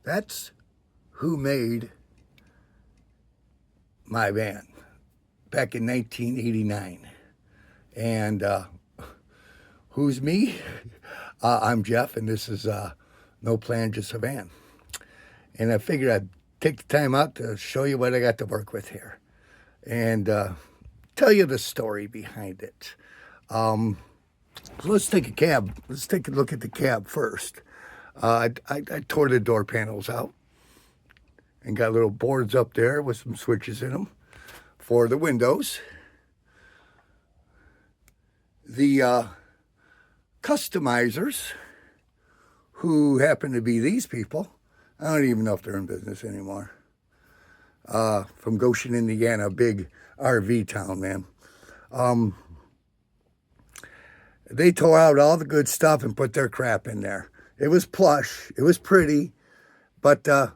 That's who made my van back in 1989. And who's me? I'm Jeff, and this is No Plan, Just a Van. And I figured I'd take the time out to show you what I got to work with here and tell you the story behind it. So let's take a cab. Let's take a look at the cab first. I tore the door panels out and got little boards up there with some switches in them for the windows. The customizers, who happen to be these people, I don't even know if they're in business anymore, from Goshen, Indiana, a big RV town, man. They tore out all the good stuff and put their crap in there. It was plush, it was pretty, but it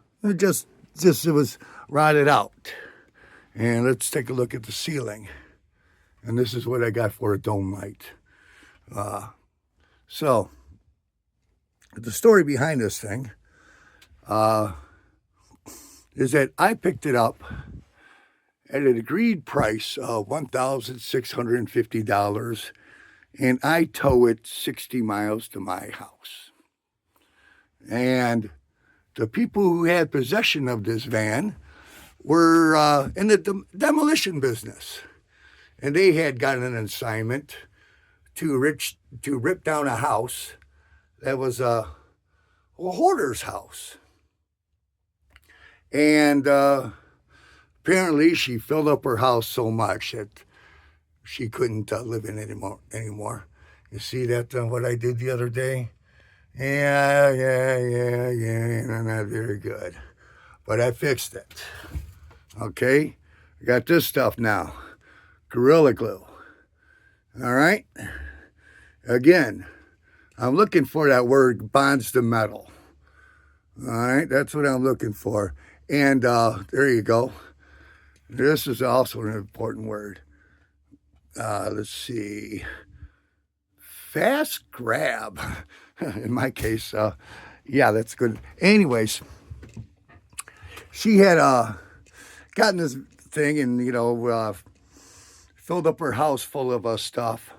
was rotted out. And let's take a look at the ceiling. And this is what I got for a dome light. So, the story behind this thing is that I picked it up at an agreed price of $1,650, and I tow it 60 miles to my house. And the people who had possession of this van were in the demolition business. And they had gotten an assignment to rip down a house that was a hoarder's house. And apparently she filled up her house so much that she couldn't live in it anymore. You see that what I did the other day? Yeah, not very good. But I fixed it. Okay? I got this stuff now. Gorilla Glue. All right? Again, I'm looking for that word bonds to metal. All right? That's what I'm looking for. And there you go. This is also an important word. Let's see. Fast grab. In my case, yeah, that's good. Anyways, she had gotten this thing and, filled up her house full of stuff.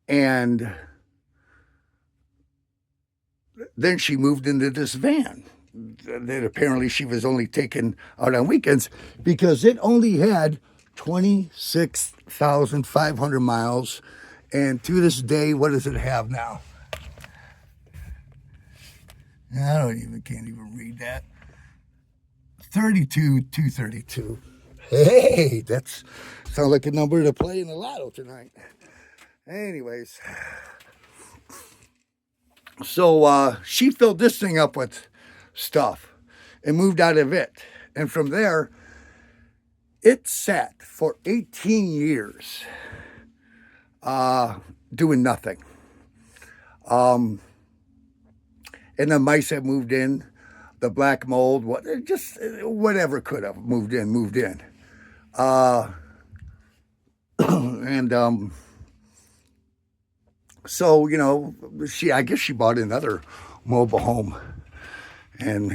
And then she moved into this van that apparently she was only taking out on weekends because it only had 26,500 miles. And to this day, what does it have now? Can't even read that. 232. Hey, that sounds like a number to play in the lotto tonight. Anyways, so she filled this thing up with stuff and moved out of it. And from there, it sat for 18 years doing nothing. And the mice had moved in, the black mold, whatever could have moved in. So, I guess she bought another mobile home and,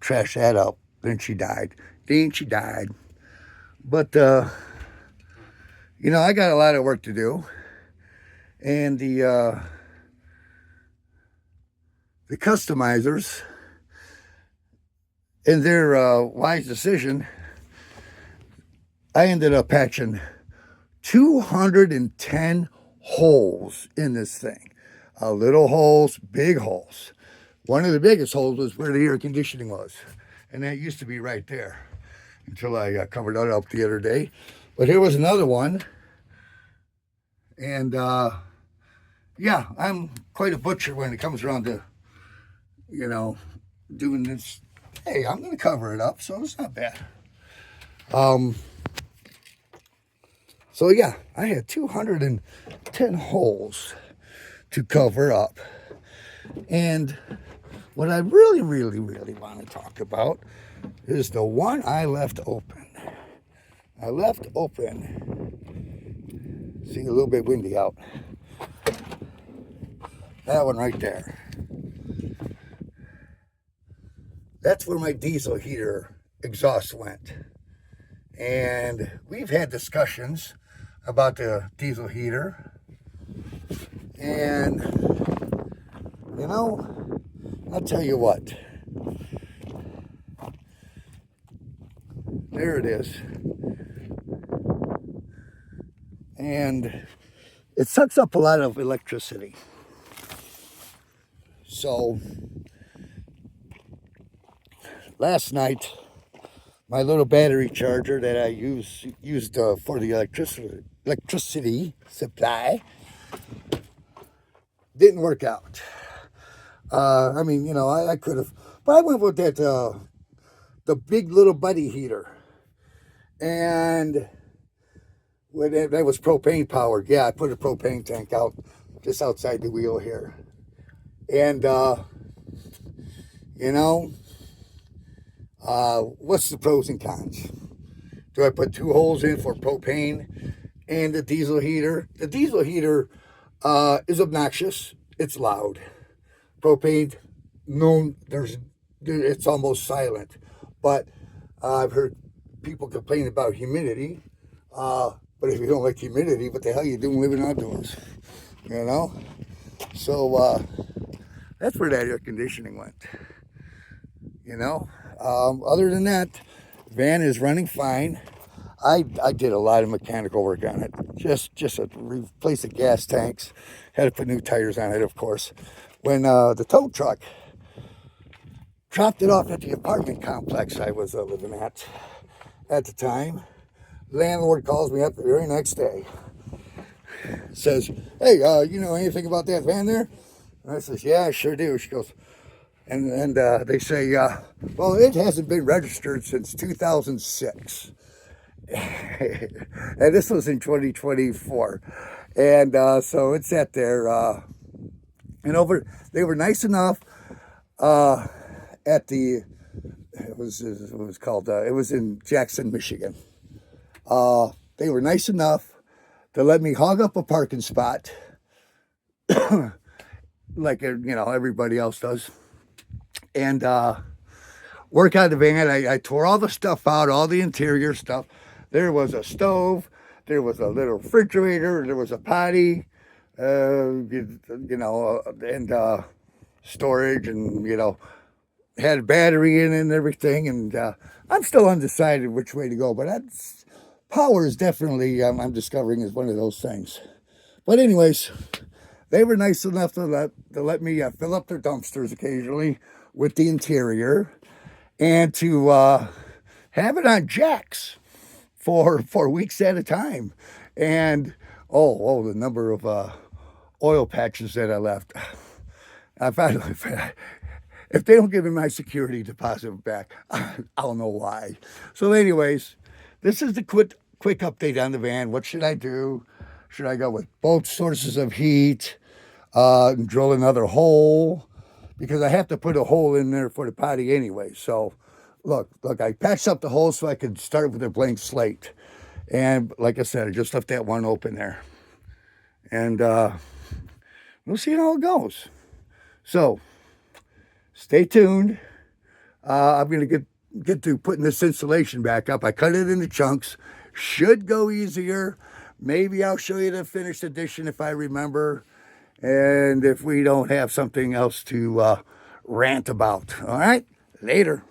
trashed that up. Then she died. But, I got a lot of work to do. And the customizers, in their wise decision, I ended up patching 210 holes in this thing. Little holes, big holes. One of the biggest holes was where the air conditioning was. And that used to be right there until I covered that up the other day. But here was another one. And, I'm quite a butcher when it comes around to, doing this. Hey, I'm going to cover it up, so it's not bad. So, I had 210 holes to cover up. And what I really, really, really want to talk about is the one I left open. See, a little bit windy out. That one right there. that's where my diesel heater exhaust went. And we've had discussions about the diesel heater. And, you know, I'll tell you what. There it is. And it sucks up a lot of electricity. So, last night, my little battery charger that I used for the electricity supply didn't work out. I mean, you know, I could have, but I went with that the big little buddy heater, and when that was propane powered. Yeah, I put a propane tank out just outside the wheel here, and you know, what's the pros and cons? Do I put 2 holes in for propane and the diesel heater? The diesel heater is obnoxious. It's loud. Propane, no, it's almost silent. But I've heard people complain about humidity. But if you don't like humidity, what the hell are you doing living outdoors? You know? So that's where that air conditioning went. You know? Other than that, van is running fine. I did a lot of mechanical work on it. Just to replace the gas tanks. Had to put new tires on it, of course. When the tow truck dropped it off at the apartment complex I was living at the time, landlord calls me up the very next day. Says, hey, you know anything about that van there? And I says, yeah, I sure do. She goes, and they say, well, it hasn't been registered since 2006. And this was in 2024. And so it sat there. And they were nice enough at the, it was called, it was in Jackson, Michigan. They were nice enough to let me hog up a parking spot like, you know, everybody else does. And work out the van. I tore all the stuff out, all the interior stuff. There was a stove. There was a little refrigerator. There was a potty, you know, and storage, and, you know, had a battery in it and everything. And I'm still undecided which way to go. But power is definitely, I'm discovering, is one of those things. But anyways, they were nice enough to let me fill up their dumpsters occasionally with the interior, and to have it on jacks for weeks at a time. And the number of oil patches that I left. If they don't give me my security deposit back, I'll know why. So anyways, this is the quick update on the van. What should I do? Should I go with both sources of heat? And drill another hole? Because I have to put a hole in there for the potty anyway. So look, I patched up the hole so I could start with a blank slate. And like I said, I just left that one open there. And we'll see how it goes. So stay tuned. I'm going to get to putting this insulation back up. I cut it into chunks. Should go easier. Maybe I'll show you the finished edition if I remember. And if we don't have something else to rant about. All right? Later.